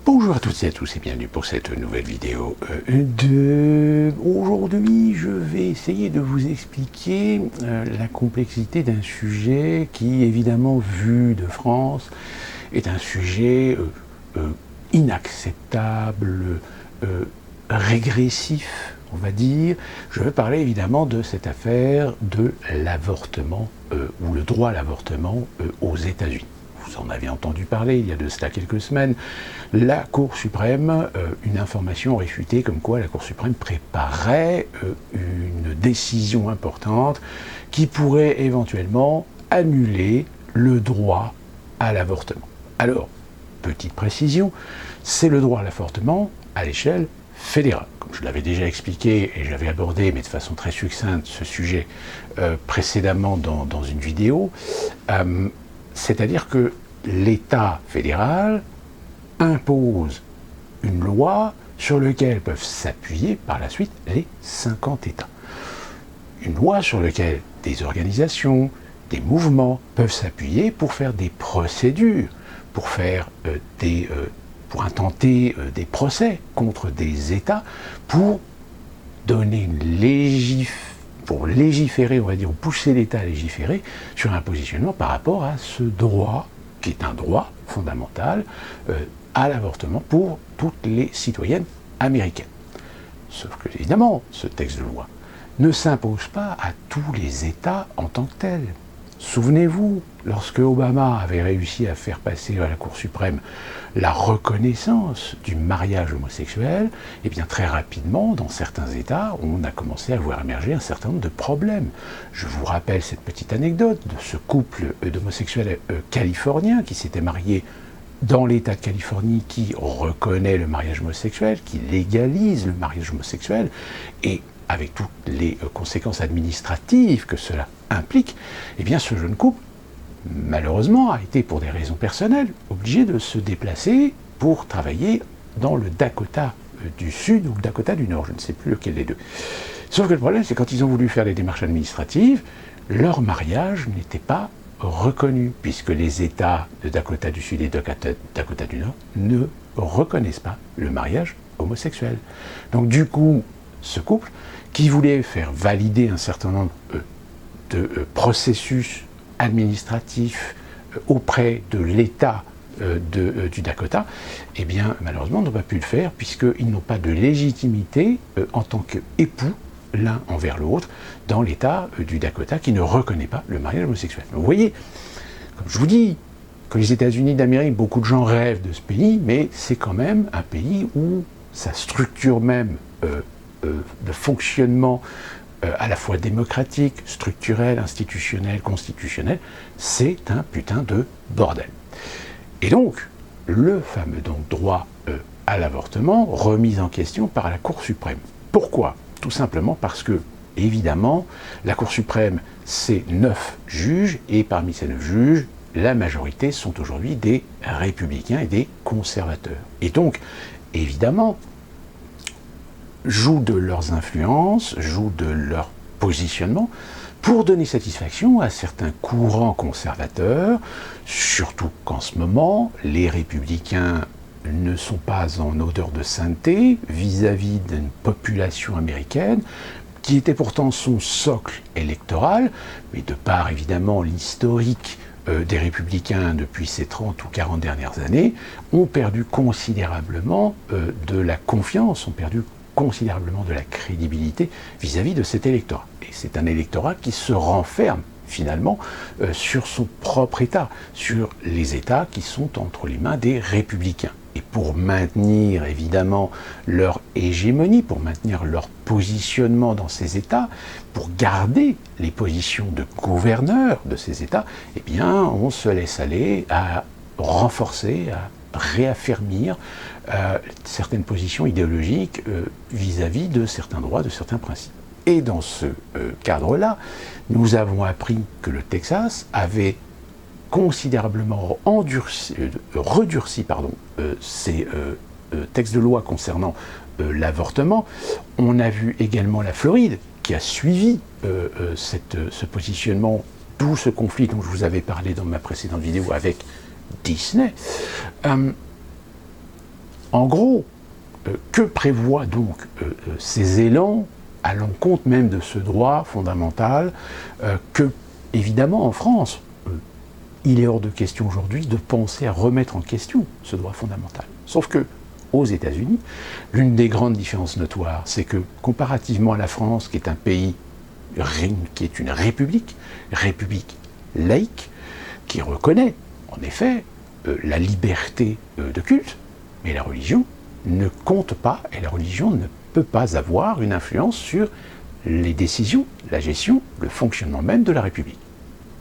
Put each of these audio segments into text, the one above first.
Bonjour à toutes et à tous et bienvenue pour cette nouvelle vidéo. Aujourd'hui, je vais essayer de vous expliquer la complexité d'un sujet qui, évidemment, vu de France, est un sujet inacceptable, régressif, on va dire. Je veux parler évidemment de cette affaire de l'avortement, ou le droit à l'avortement aux États-Unis. Vous en avez entendu parler il y a de cela quelques semaines. La Cour suprême, une information réfutée comme quoi la Cour suprême préparait une décision importante qui pourrait éventuellement annuler le droit à l'avortement. Alors, petite précision, c'est le droit à l'avortement à l'échelle fédérale. Comme je l'avais déjà expliqué et j'avais abordé, mais de façon très succincte, ce sujet précédemment dans une vidéo, c'est-à-dire que l'État fédéral impose une loi sur laquelle peuvent s'appuyer par la suite les 50 États. Une loi sur laquelle des organisations, des mouvements peuvent s'appuyer pour faire des procédures, pour faire pour intenter des procès contre des États, pour donner pour légiférer, on va dire, ou pousser l'État à légiférer sur un positionnement par rapport à ce droit, qui est un droit fondamental, à l'avortement pour toutes les citoyennes américaines. Sauf que, évidemment, ce texte de loi ne s'impose pas à tous les États en tant que tels. Souvenez-vous, lorsque Obama avait réussi à faire passer à la Cour suprême la reconnaissance du mariage homosexuel, eh bien très rapidement, dans certains États, on a commencé à voir émerger un certain nombre de problèmes. Je vous rappelle cette petite anecdote de ce couple d'homosexuels californiens qui s'était marié dans l'État de Californie, qui reconnaît le mariage homosexuel, qui légalise le mariage homosexuel, et avec toutes les conséquences administratives que cela implique, eh bien ce jeune couple, malheureusement, a été, pour des raisons personnelles, obligé de se déplacer pour travailler dans le Dakota du Sud ou le Dakota du Nord, je ne sais plus lequel des deux. Sauf que le problème, c'est quand ils ont voulu faire les démarches administratives, leur mariage n'était pas reconnu, puisque les États de Dakota du Sud et de Dakota du Nord ne reconnaissent pas le mariage homosexuel. Donc du coup, ce couple, qui voulait faire valider un certain nombre de processus administratifs auprès de l'État du Dakota, eh bien, malheureusement, n'ont pas pu le faire, puisqu'ils n'ont pas de légitimité en tant qu'époux, l'un envers l'autre, dans l'État du Dakota, qui ne reconnaît pas le mariage homosexuel. Vous voyez, comme je vous dis, que les États-Unis d'Amérique, beaucoup de gens rêvent de ce pays, mais c'est quand même un pays où sa structure même de fonctionnement à la fois démocratique, structurel, institutionnel, constitutionnel, c'est un putain de bordel. Et donc, le fameux droit à l'avortement remis en question par la Cour suprême. Pourquoi ? Tout simplement parce que, évidemment, la Cour suprême, c'est 9 juges, et parmi ces 9 juges, la majorité sont aujourd'hui des républicains et des conservateurs. Et donc, évidemment, jouent de leurs influences, jouent de leur positionnement pour donner satisfaction à certains courants conservateurs, surtout qu'en ce moment, les républicains ne sont pas en odeur de sainteté vis-à-vis d'une population américaine qui était pourtant son socle électoral, mais de par évidemment l'historique des républicains depuis ces 30 ou 40 dernières années, ont perdu considérablement de la confiance, ont perdu considérablement de la crédibilité vis-à-vis de cet électorat. Et c'est un électorat qui se renferme finalement sur son propre État, sur les États qui sont entre les mains des républicains. Et pour maintenir évidemment leur hégémonie, pour maintenir leur positionnement dans ces États, pour garder les positions de gouverneurs de ces États, eh bien on se laisse aller à renforcer, à réaffirmir certaines positions idéologiques vis-à-vis de certains droits, de certains principes. Et dans ce cadre-là, nous avons appris que le Texas avait considérablement redurci ces textes de loi concernant l'avortement. On a vu également la Floride qui a suivi ce positionnement, d'où ce conflit dont je vous avais parlé dans ma précédente vidéo avec Disney. En gros, que prévoient donc ces élans à l'encontre même de ce droit fondamental que, évidemment, en France, il est hors de question aujourd'hui de penser à remettre en question ce droit fondamental. Sauf que, aux États-Unis, l'une des grandes différences notoires, c'est que, comparativement à la France, qui est un pays, qui est une république laïque, qui reconnaît, en effet, la liberté de culte, mais la religion ne compte pas, et la religion ne peut pas avoir une influence sur les décisions, la gestion, le fonctionnement même de la République.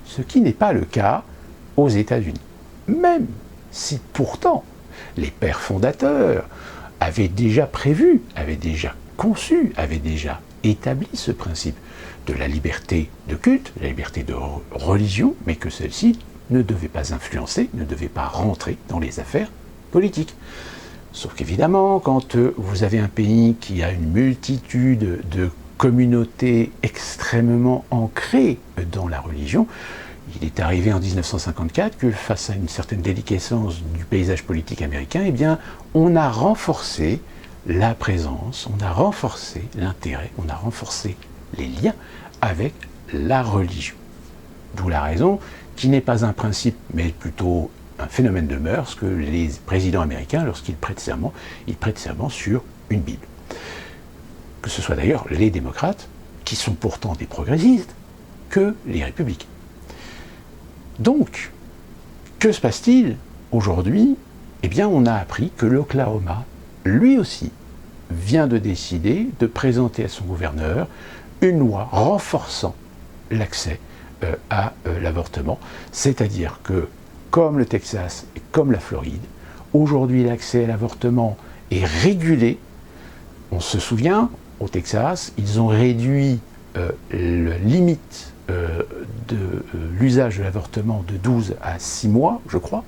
Ce qui n'est pas le cas aux États-Unis. Même si pourtant les pères fondateurs avaient déjà prévu, avaient déjà conçu, avaient déjà établi ce principe de la liberté de culte, la liberté de religion, mais que celle-ci ne devait pas influencer, ne devait pas rentrer dans les affaires politiques. Sauf qu'évidemment, quand vous avez un pays qui a une multitude de communautés extrêmement ancrées dans la religion, il est arrivé en 1954 que face à une certaine déliquescence du paysage politique américain, eh bien, on a renforcé la présence, on a renforcé l'intérêt, on a renforcé les liens avec la religion. D'où la raison qui n'est pas un principe, mais plutôt un phénomène de mœurs, que les présidents américains, lorsqu'ils prêtent serment, ils prêtent serment sur une Bible. Que ce soit d'ailleurs les démocrates, qui sont pourtant des progressistes, que les républicains. Donc, que se passe-t-il aujourd'hui? Eh bien, on a appris que l'Oklahoma, lui aussi, vient de décider de présenter à son gouverneur une loi renforçant l'accès à l'avortement. C'est-à-dire que, comme le Texas et comme la Floride, aujourd'hui l'accès à l'avortement est régulé. On se souvient, au Texas, ils ont réduit la limite de l'usage de l'avortement de 12 à 6 mois, je crois.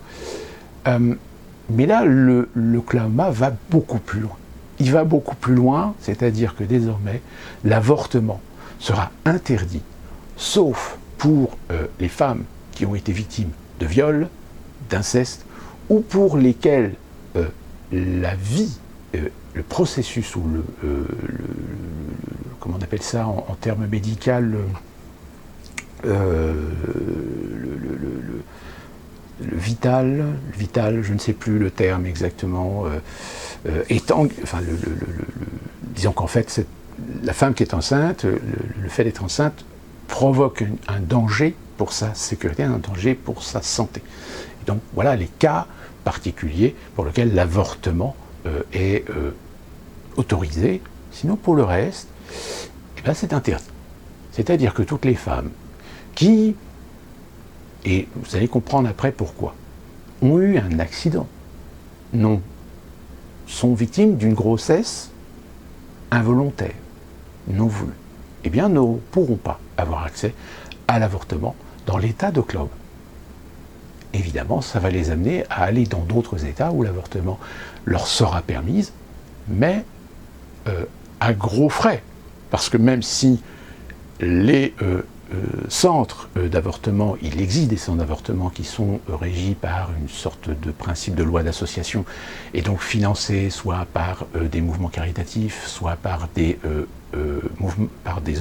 Mais là, l'Oklahoma va beaucoup plus loin. Il va beaucoup plus loin, c'est-à-dire que désormais, l'avortement sera interdit, sauf pour les femmes qui ont été victimes de viol, d'inceste, ou pour lesquelles la vie, le processus, ou comment on appelle ça en termes médicaux, le vital, je ne sais plus le terme exactement, disons qu'en fait, la femme qui est enceinte, le fait d'être enceinte provoque un danger pour sa sécurité, un danger pour sa santé. Et donc voilà les cas particuliers pour lesquels l'avortement est autorisé. Sinon pour le reste, eh ben, c'est interdit. C'est-à-dire que toutes les femmes qui, et vous allez comprendre après pourquoi, ont eu un accident, sont victimes d'une grossesse involontaire, non voulue, eh bien ne pourront pas avoir accès à l'avortement dans l'État d'Oklahoma. Évidemment, ça va les amener à aller dans d'autres États où l'avortement leur sera permise, mais à gros frais. Parce que même si les centres d'avortement, il existe des centres d'avortement qui sont régis par une sorte de principe de loi d'association et donc financés soit par des mouvements caritatifs, soit par des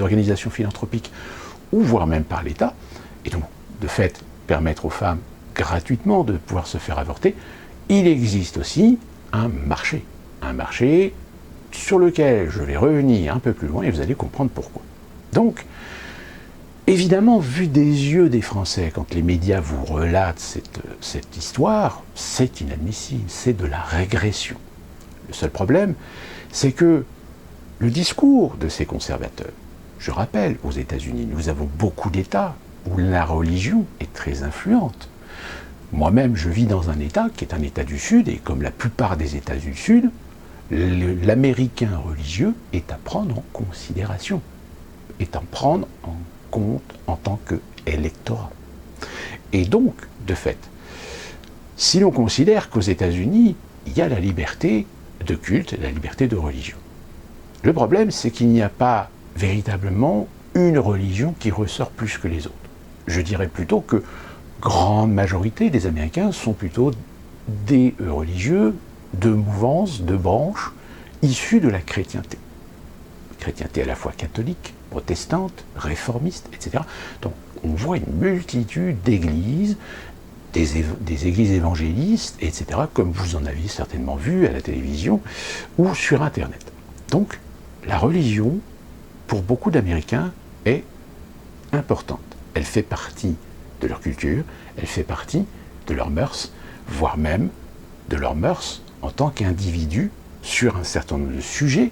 organisations philanthropiques ou voire même par l'État, et donc de fait permettre aux femmes gratuitement de pouvoir se faire avorter, il existe aussi un marché sur lequel je vais revenir un peu plus loin et vous allez comprendre pourquoi. Donc, évidemment, vu des yeux des Français, quand les médias vous relatent cette histoire, c'est inadmissible, c'est de la régression. Le seul problème, c'est que le discours de ces conservateurs, je rappelle, aux États-Unis, nous avons beaucoup d'États où la religion est très influente. Moi-même, je vis dans un État qui est un État du Sud, et comme la plupart des États du Sud, l'américain religieux est à prendre en considération, est à prendre en compte en tant qu'électorat. Et donc, de fait, si l'on considère qu'aux États-Unis, il y a la liberté de culte, la liberté de religion, le problème, c'est qu'il n'y a pas véritablement une religion qui ressort plus que les autres. Je dirais plutôt que grande majorité des Américains sont plutôt des religieux de mouvances, de branches issues de la chrétienté. Chrétienté à la fois catholique, protestante, réformiste, etc. Donc on voit une multitude d'églises, des églises évangélistes, etc., comme vous en aviez certainement vu à la télévision ou sur Internet. Donc la religion, pour beaucoup d'Américains, est importante. Elle fait partie de leur culture, elle fait partie de leurs mœurs, voire même de leurs mœurs en tant qu'individus sur un certain nombre de sujets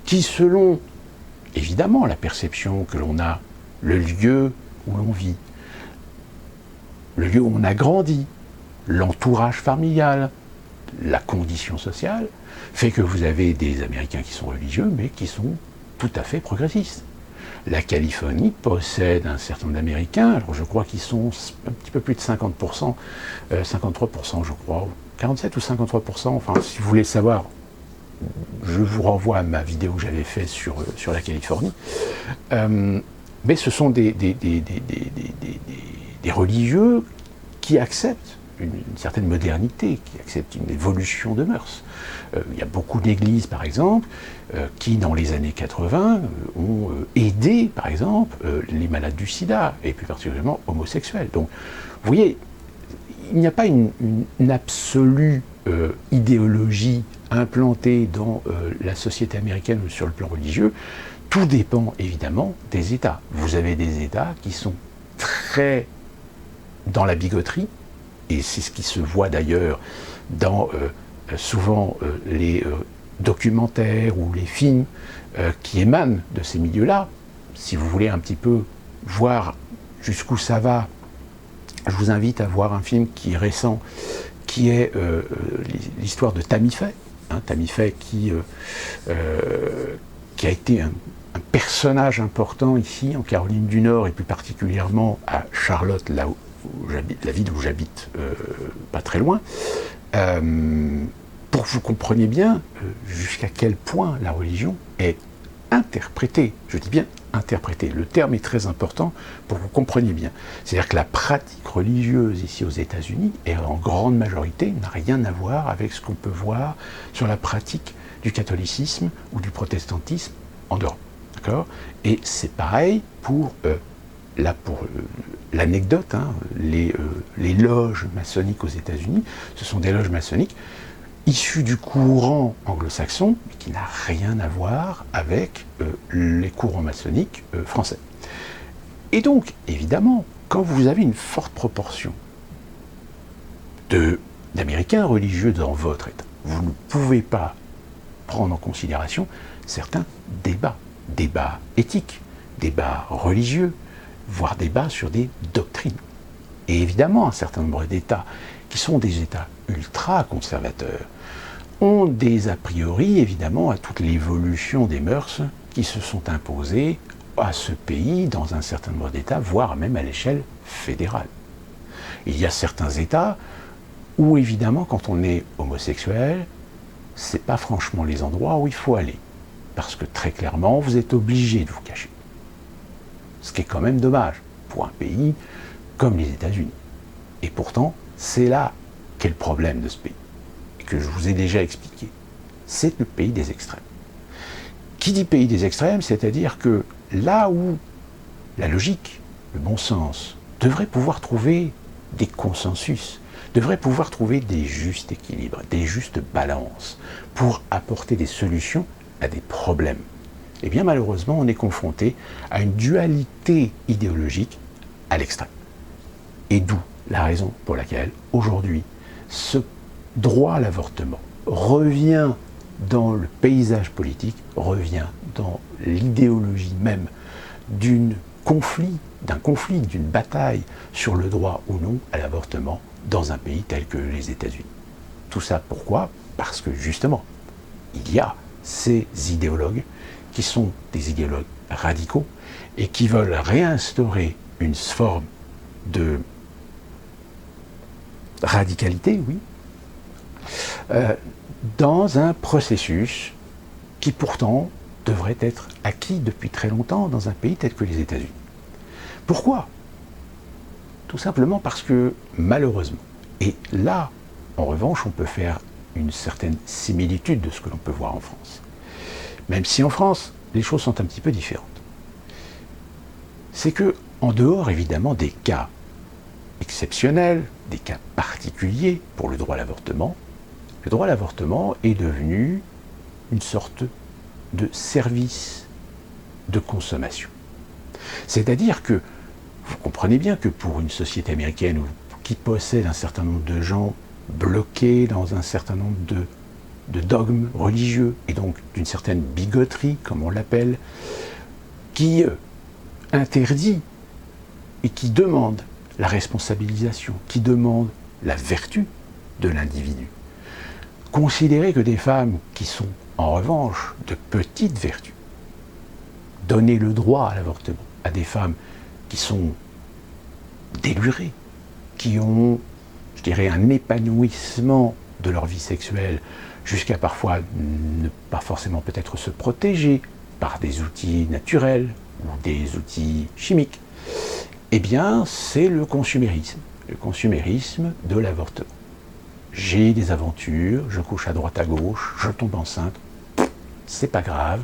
qui, selon évidemment la perception que l'on a, le lieu où l'on vit, le lieu où on a grandi, l'entourage familial, la condition sociale, fait que vous avez des Américains qui sont religieux, mais qui sont tout à fait progressistes. La Californie possède un certain nombre d'Américains, alors je crois qu'ils sont un petit peu plus de 50%, 53% je crois, 47 ou 53%, enfin si vous voulez savoir, je vous renvoie à ma vidéo que j'avais faite sur la Californie. Mais ce sont des religieux qui acceptent une certaine modernité, qui acceptent une évolution de mœurs. Il y a beaucoup d'églises, par exemple, qui, dans les années 80, ont aidé, par exemple, les malades du sida, et plus particulièrement homosexuels. Donc, vous voyez, il n'y a pas une absolue idéologie implantée dans la société américaine sur le plan religieux. Tout dépend, évidemment, des États. Vous avez des États qui sont très dans la bigoterie, et c'est ce qui se voit d'ailleurs dans souvent les documentaires ou les films qui émanent de ces milieux-là. Si vous voulez un petit peu voir jusqu'où ça va, je vous invite à voir un film qui est récent, qui est l'histoire de Tammy Faye. Tammy Faye qui a été un personnage important ici en Caroline du Nord et plus particulièrement à Charlotte, là où j'habite, la ville où j'habite, pas très loin, pour que vous compreniez bien jusqu'à quel point la religion est interprétée. Je dis bien interprétée. Le terme est très important pour que vous compreniez bien. C'est-à-dire que la pratique religieuse ici aux États-Unis, et en grande majorité, n'a rien à voir avec ce qu'on peut voir sur la pratique du catholicisme ou du protestantisme en Europe. D'accord ? Et c'est pareil pour l'anecdote, les loges maçonniques aux États-Unis. Ce sont des loges maçonniques issues du courant anglo-saxon, mais qui n'a rien à voir avec les courants maçonniques français. Et donc, évidemment, quand vous avez une forte proportion d'Américains religieux dans votre État, vous ne pouvez pas prendre en considération certains débats éthiques, débats religieux, voire débats sur des doctrines. Et évidemment, un certain nombre d'États, qui sont des États ultra-conservateurs, ont des a priori, évidemment, à toute l'évolution des mœurs qui se sont imposées à ce pays dans un certain nombre d'États, voire même à l'échelle fédérale. Il y a certains États où, évidemment, quand on est homosexuel, c'est pas franchement les endroits où il faut aller. Parce que très clairement, vous êtes obligé de vous cacher. Ce qui est quand même dommage pour un pays comme les États-Unis. Et pourtant, c'est là qu'est le problème de ce pays, et que je vous ai déjà expliqué. C'est le pays des extrêmes. Qui dit pays des extrêmes, c'est-à-dire que là où la logique, le bon sens, devrait pouvoir trouver des consensus, devrait pouvoir trouver des justes équilibres, des justes balances, pour apporter des solutions à des problèmes. Eh bien malheureusement, on est confronté à une dualité idéologique à l'extrême. Et d'où la raison pour laquelle, aujourd'hui, ce droit à l'avortement revient dans le paysage politique, revient dans l'idéologie même d'un conflit, d'une bataille sur le droit ou non à l'avortement dans un pays tel que les États-Unis. Tout ça pourquoi ? Parce que justement, il y a ces idéologues qui sont des idéologues radicaux et qui veulent réinstaurer une forme de radicalité, oui, dans un processus qui pourtant devrait être acquis depuis très longtemps dans un pays tel que les États-Unis. Pourquoi ? Tout simplement parce que, malheureusement, et là, en revanche, on peut faire une certaine similitude de ce que l'on peut voir en France. Même si en France, les choses sont un petit peu différentes. C'est que, en dehors évidemment des cas exceptionnels, des cas particuliers pour le droit à l'avortement, le droit à l'avortement est devenu une sorte de service de consommation. C'est-à-dire que, vous comprenez bien que pour une société américaine qui possède un certain nombre de gens bloqués dans un certain nombre de dogmes religieux, et donc d'une certaine bigoterie, comme on l'appelle, qui interdit et qui demande la responsabilisation, qui demande la vertu de l'individu. Considérer que des femmes qui sont en revanche de petite vertu, donner le droit à l'avortement à des femmes qui sont délurées, qui ont, je dirais, un épanouissement de leur vie sexuelle, jusqu'à parfois ne pas forcément peut-être se protéger par des outils naturels ou des outils chimiques, eh bien c'est le consumérisme de l'avortement. J'ai des aventures, je couche à droite à gauche, je tombe enceinte, c'est pas grave,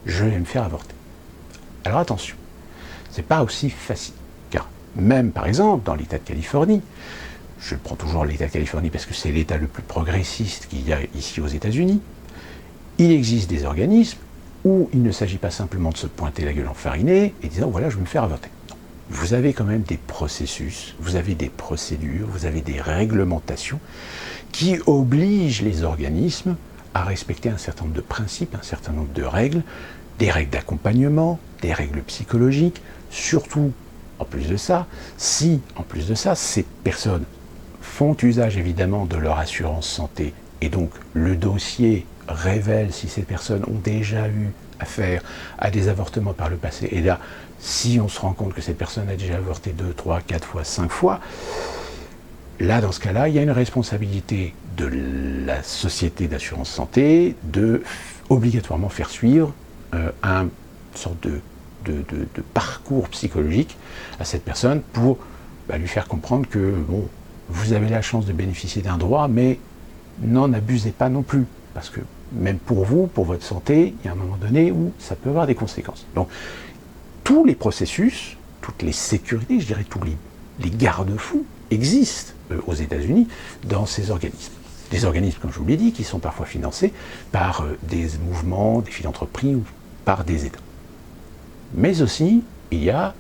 je vais me faire avorter. Alors attention, c'est pas aussi facile, car même par exemple dans l'État de Californie, je prends toujours l'État de Californie parce que c'est l'État le plus progressiste qu'il y a ici aux États-Unis, il existe des organismes où il ne s'agit pas simplement de se pointer la gueule enfarinée et disant voilà je vais me faire avorter. Non. Vous avez quand même des processus, vous avez des procédures, vous avez des réglementations qui obligent les organismes à respecter un certain nombre de principes, un certain nombre de règles, des règles d'accompagnement, des règles psychologiques, surtout en plus de ça, si en plus de ça, ces personnes font usage évidemment de leur assurance santé et donc le dossier révèle si ces personnes ont déjà eu affaire à des avortements par le passé. Et là, si on se rend compte que cette personne a déjà avorté 2, 3, 4 fois, 5 fois, là, dans ce cas-là, il y a une responsabilité de la société d'assurance santé de obligatoirement faire suivre un sorte de parcours psychologique à cette personne pour lui faire comprendre que, bon, vous avez la chance de bénéficier d'un droit, mais n'en abusez pas non plus. Parce que même pour vous, pour votre santé, il y a un moment donné où ça peut avoir des conséquences. Donc, tous les processus, toutes les sécurités, je dirais tous les garde-fous existent aux États-Unis dans ces organismes. Des organismes, comme je vous l'ai dit, qui sont parfois financés par des mouvements, des philanthropies ou par des États. Mais aussi, il y a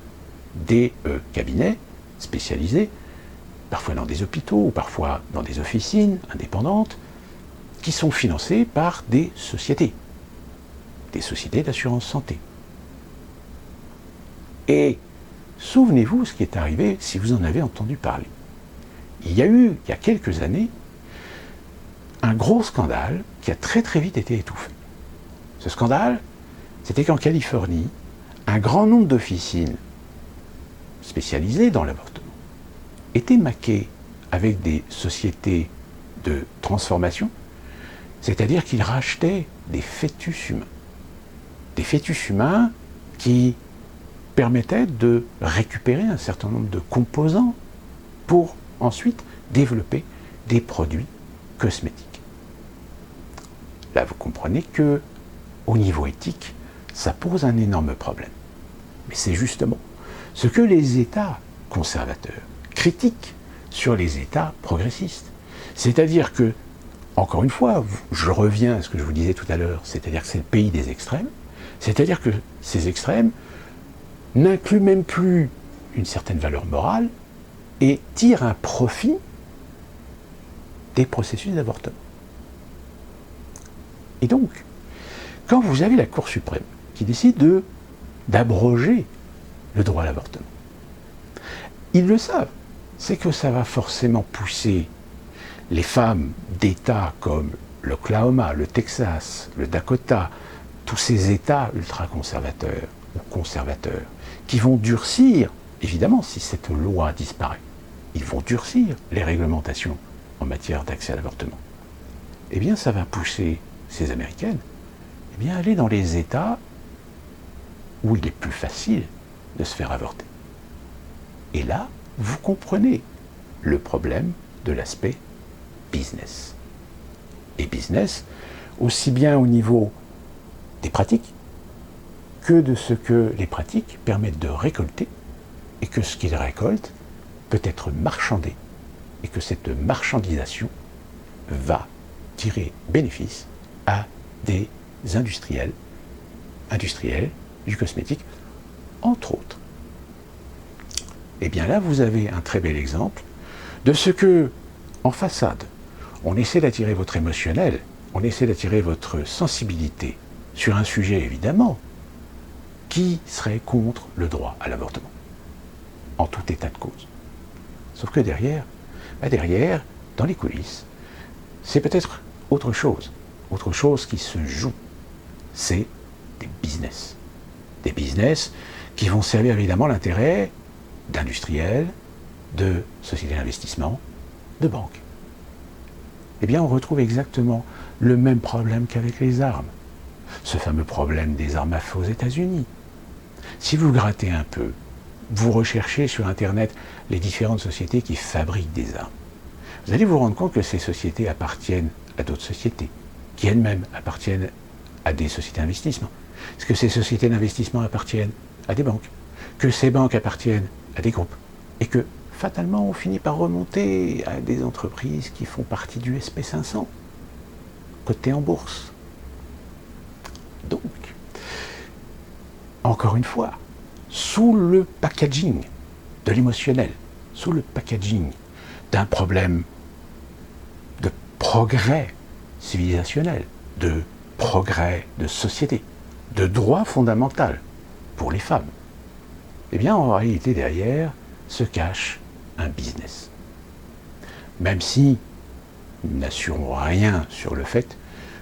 des cabinets spécialisés, parfois dans des hôpitaux ou parfois dans des officines indépendantes, qui sont financés par des sociétés d'assurance santé. Et souvenez-vous ce qui est arrivé si vous en avez entendu parler. Il y a eu, il y a quelques années, un gros scandale qui a très très vite été étouffé. Ce scandale, c'était qu'en Californie, un grand nombre d'officines spécialisées dans l'avortement étaient maquées avec des sociétés de transformation, c'est-à-dire qu'ils rachetaient des fœtus humains. Des fœtus humains qui permettaient de récupérer un certain nombre de composants pour ensuite développer des produits cosmétiques. Là, vous comprenez que, au niveau éthique, ça pose un énorme problème. Mais c'est justement ce que les États conservateurs critiquent sur les États progressistes. C'est-à-dire que, encore une fois, je reviens à ce que je vous disais tout à l'heure, c'est-à-dire que c'est le pays des extrêmes, c'est-à-dire que ces extrêmes n'incluent même plus une certaine valeur morale et tirent un profit des processus d'avortement. Et donc, quand vous avez la Cour suprême qui décide d'abroger le droit à l'avortement, ils le savent, c'est que ça va forcément pousser les femmes d'États comme l'Oklahoma, le Texas, le Dakota, tous ces États ultra-conservateurs ou conservateurs, qui vont durcir, évidemment, si cette loi disparaît, ils vont durcir les réglementations en matière d'accès à l'avortement. Eh bien, ça va pousser ces Américaines à aller dans les États où il est plus facile de se faire avorter. Et là, vous comprenez le problème de l'aspect business. et business, aussi bien au niveau des pratiques que de ce que les pratiques permettent de récolter et que ce qu'ils récoltent peut être marchandé et que cette marchandisation va tirer bénéfice à des industriels du cosmétique, entre autres. Et bien là, vous avez un très bel exemple de ce que, en façade, on essaie d'attirer votre émotionnel, on essaie d'attirer votre sensibilité sur un sujet, évidemment, qui serait contre le droit à l'avortement, en tout état de cause. Sauf que derrière, dans les coulisses, c'est peut-être autre chose qui se joue. C'est des business. Des business qui vont servir évidemment l'intérêt d'industriels, de sociétés d'investissement, de banques. Eh bien, on retrouve exactement le même problème qu'avec les armes. Ce fameux problème des armes à feu aux États-Unis. Si vous grattez un peu, vous recherchez sur Internet les différentes sociétés qui fabriquent des armes. Vous allez vous rendre compte que ces sociétés appartiennent à d'autres sociétés, qui elles-mêmes appartiennent à des sociétés d'investissement. Est-ce que ces sociétés d'investissement appartiennent à des banques, que ces banques appartiennent à des groupes, et que fatalement on finit par remonter à des entreprises qui font partie du SP500, cotées en bourse. Donc, encore une fois, sous le packaging de l'émotionnel, sous le packaging d'un problème de progrès civilisationnel, de progrès de société, de droit fondamental pour les femmes, eh bien en réalité derrière se cache un business. Même si nous n'assurons rien sur le fait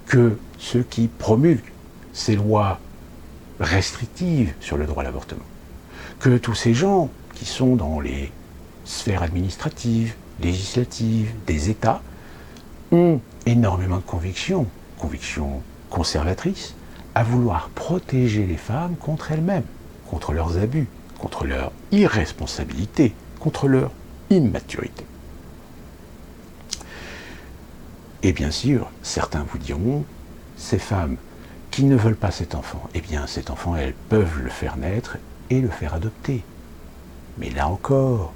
que ceux qui promulguent ces lois restrictives sur le droit à l'avortement, que tous ces gens qui sont dans les sphères administratives, législatives, des États, ont énormément de convictions conservatrices, à vouloir protéger les femmes contre elles-mêmes, contre leurs abus, contre leur irresponsabilité, contre leur immaturité. Et bien sûr, certains vous diront, ces femmes qui ne veulent pas cet enfant, eh bien cet enfant, elles peuvent le faire naître et le faire adopter. Mais là encore,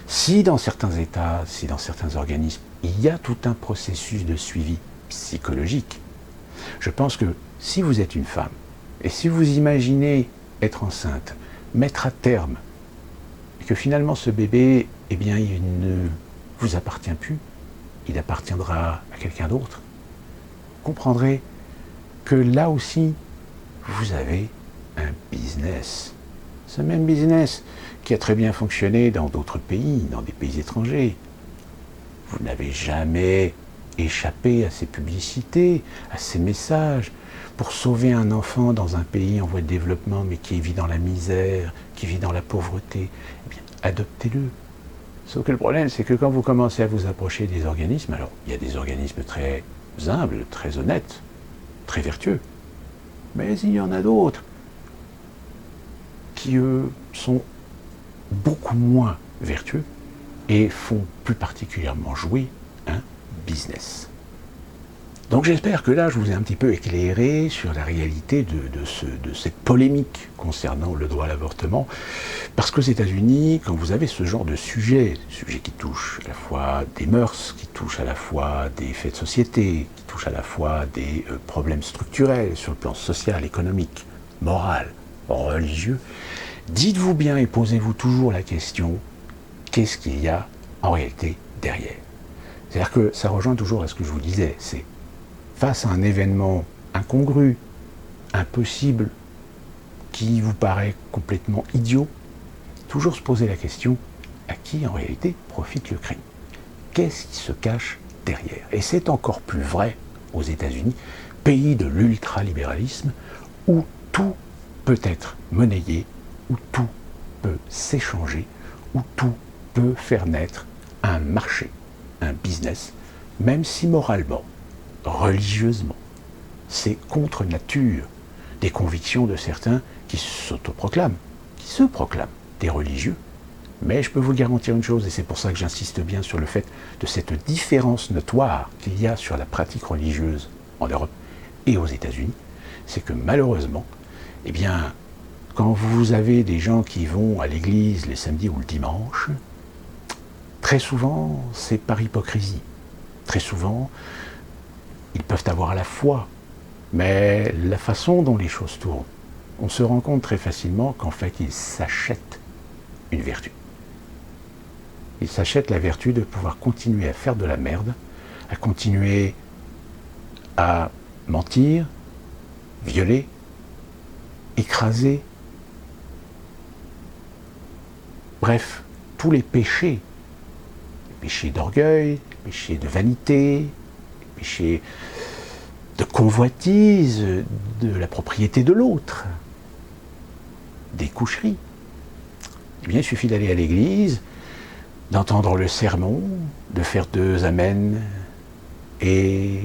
si dans certains États, si dans certains organismes, il y a tout un processus de suivi psychologique, je pense que si vous êtes une femme, et si vous imaginez être enceinte, mettre à terme, et que finalement ce bébé, eh bien, il ne vous appartient plus, il appartiendra à quelqu'un d'autre, vous comprendrez que là aussi, vous avez un business. Ce même business qui a très bien fonctionné dans d'autres pays, dans des pays étrangers. Vous n'avez jamais échappé à ces publicités, à ces messages, pour sauver un enfant dans un pays en voie de développement, mais qui vit dans la misère, qui vit dans la pauvreté. Eh bien, adoptez-le. Sauf que le problème, c'est que quand vous commencez à vous approcher des organismes, alors il y a des organismes très humbles, très honnêtes, très vertueux, mais il y en a d'autres qui, eux, sont beaucoup moins vertueux et font plus particulièrement jouer un business. Donc j'espère que là, je vous ai un petit peu éclairé sur la réalité de cette polémique concernant le droit à l'avortement, parce qu'aux États-Unis, quand vous avez ce genre de sujet qui touche à la fois des mœurs, qui touche à la fois des faits de société, qui touche à la fois des problèmes structurels sur le plan social, économique, moral, religieux, dites-vous bien et posez-vous toujours la question, qu'est-ce qu'il y a en réalité derrière? C'est-à-dire que ça rejoint toujours à ce que je vous disais, c'est face à un événement incongru, impossible, qui vous paraît complètement idiot, toujours se poser la question, à qui en réalité profite le crime? Qu'est-ce qui se cache derrière? Et c'est encore plus vrai aux États-Unis, pays de l'ultralibéralisme, où tout peut être monnayé, où tout peut s'échanger, où tout peut faire naître un marché, un business, même si moralement, religieusement, c'est contre nature des convictions de certains qui s'autoproclament, qui se proclament des religieux, Mais je peux vous garantir une chose, et c'est pour ça que j'insiste bien sur le fait de cette différence notoire qu'il y a sur la pratique religieuse en Europe et aux États-Unis, c'est que malheureusement, eh bien, quand vous avez des gens qui vont à l'église les samedis ou le dimanche, très souvent, c'est par hypocrisie. Très souvent, ils peuvent avoir la foi, mais la façon dont les choses tournent, on se rend compte très facilement qu'en fait, ils s'achètent une vertu. Ils s'achètent la vertu de pouvoir continuer à faire de la merde, à continuer à mentir, violer, écraser. Bref, tous les péchés d'orgueil, les péchés de vanité, les péchés de convoitise, de la propriété de l'autre, des coucheries. Eh bien, il suffit d'aller à l'église, d'entendre le sermon, de faire 2 amens, et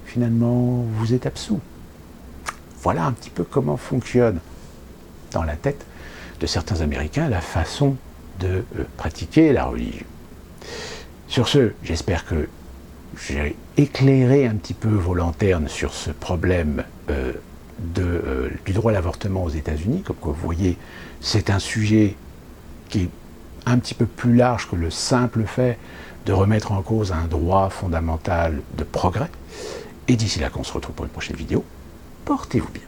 finalement, vous êtes absous. Voilà un petit peu comment fonctionne dans la tête de certains Américains la façon de pratiquer la religion. Sur ce, j'espère que j'ai éclairé un petit peu vos lanternes sur ce problème du droit à l'avortement aux États-Unis. Comme vous voyez, c'est un sujet qui est un petit peu plus large que le simple fait de remettre en cause un droit fondamental de progrès. Et d'ici là qu'on se retrouve pour une prochaine vidéo, portez-vous bien.